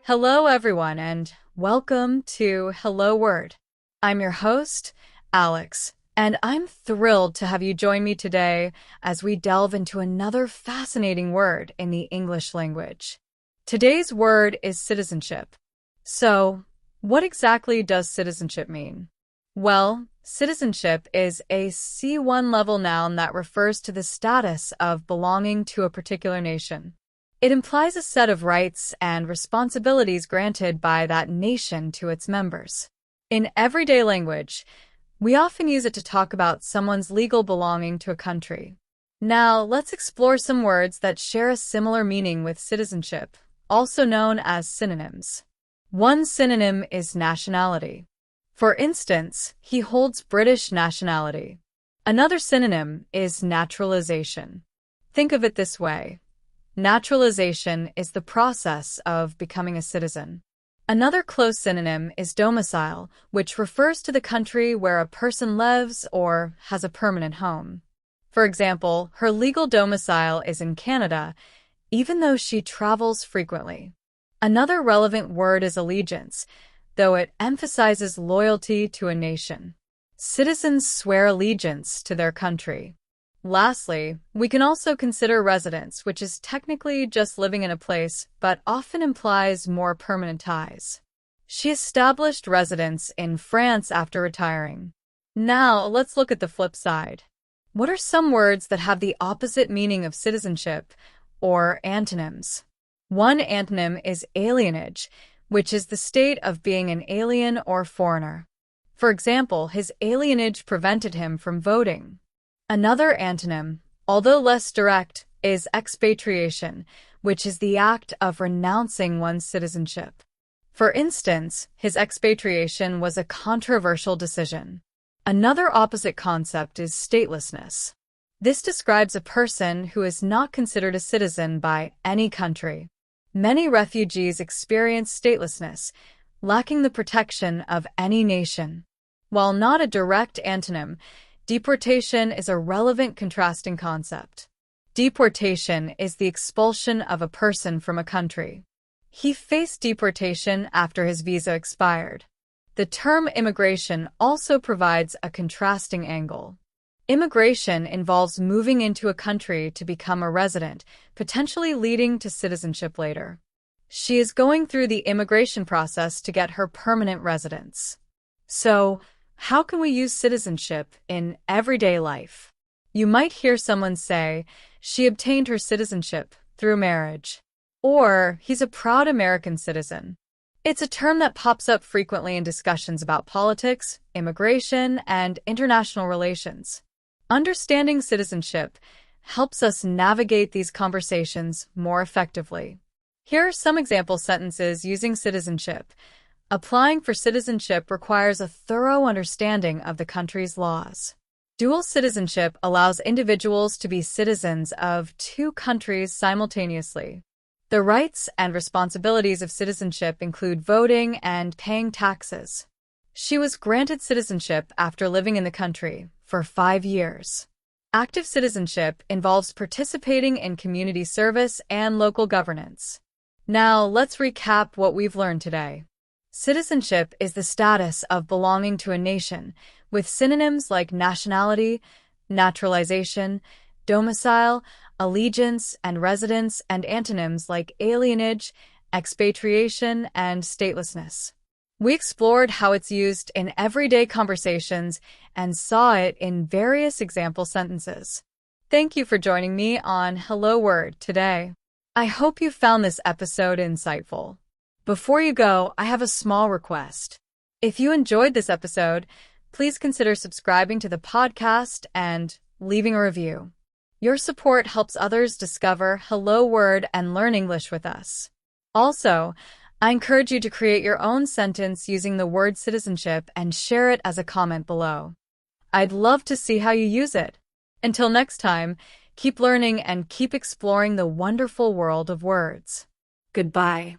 Hello, everyone, and welcome to Hello Word. I'm your host, Alex, and I'm thrilled to have you join me today as we delve into another fascinating word in the English language. Today's word is citizenship. So, what exactly does citizenship mean? Well, citizenship is a C1 level noun that refers to the status of belonging to a particular nation. It implies a set of rights and responsibilities granted by that nation to its members. In everyday language, we often use it to talk about someone's legal belonging to a country. Now, let's explore some words that share a similar meaning with citizenship, also known as synonyms. One synonym is nationality. For instance, he holds British nationality. Another synonym is naturalization. Think of it this way. Naturalization is the process of becoming a citizen. Another close synonym is domicile, which refers to the country where a person lives or has a permanent home. For example, her legal domicile is in Canada, even though she travels frequently. Another relevant word is allegiance, though it emphasizes loyalty to a nation. Citizens swear allegiance to their country. Lastly, we can also consider residence, which is technically just living in a place, but often implies more permanent ties. She established residence in France after retiring. Now, let's look at the flip side. What are some words that have the opposite meaning of citizenship, or antonyms? One antonym is alienage, which is the state of being an alien or foreigner. For example, his alienage prevented him from voting. Another antonym, although less direct, is expatriation, which is the act of renouncing one's citizenship. For instance, his expatriation was a controversial decision. Another opposite concept is statelessness. This describes a person who is not considered a citizen by any country. Many refugees experience statelessness, lacking the protection of any nation. While not a direct antonym, deportation is a relevant contrasting concept. Deportation is the expulsion of a person from a country. He faced deportation after his visa expired. The term immigration also provides a contrasting angle. Immigration involves moving into a country to become a resident, potentially leading to citizenship later. She is going through the immigration process to get her permanent residence. So, how can we use citizenship in everyday life? You might hear someone say, she obtained her citizenship through marriage. Or, he's a proud American citizen. It's a term that pops up frequently in discussions about politics, immigration, and international relations. Understanding citizenship helps us navigate these conversations more effectively. Here are some example sentences using citizenship. Applying for citizenship requires a thorough understanding of the country's laws. Dual citizenship allows individuals to be citizens of two countries simultaneously. The rights and responsibilities of citizenship include voting and paying taxes. She was granted citizenship after living in the country for 5 years. Active citizenship involves participating in community service and local governance. Now, let's recap what we've learned today. Citizenship is the status of belonging to a nation, with synonyms like nationality, naturalization, domicile, allegiance, and residence, and antonyms like alienage, expatriation, and statelessness. We explored how it's used in everyday conversations and saw it in various example sentences. Thank you for joining me on Hello Word today. I hope you found this episode insightful. Before you go, I have a small request. If you enjoyed this episode, please consider subscribing to the podcast and leaving a review. Your support helps others discover Hello Word and learn English with us. Also, I encourage you to create your own sentence using the word citizenship and share it as a comment below. I'd love to see how you use it. Until next time, keep learning and keep exploring the wonderful world of words. Goodbye.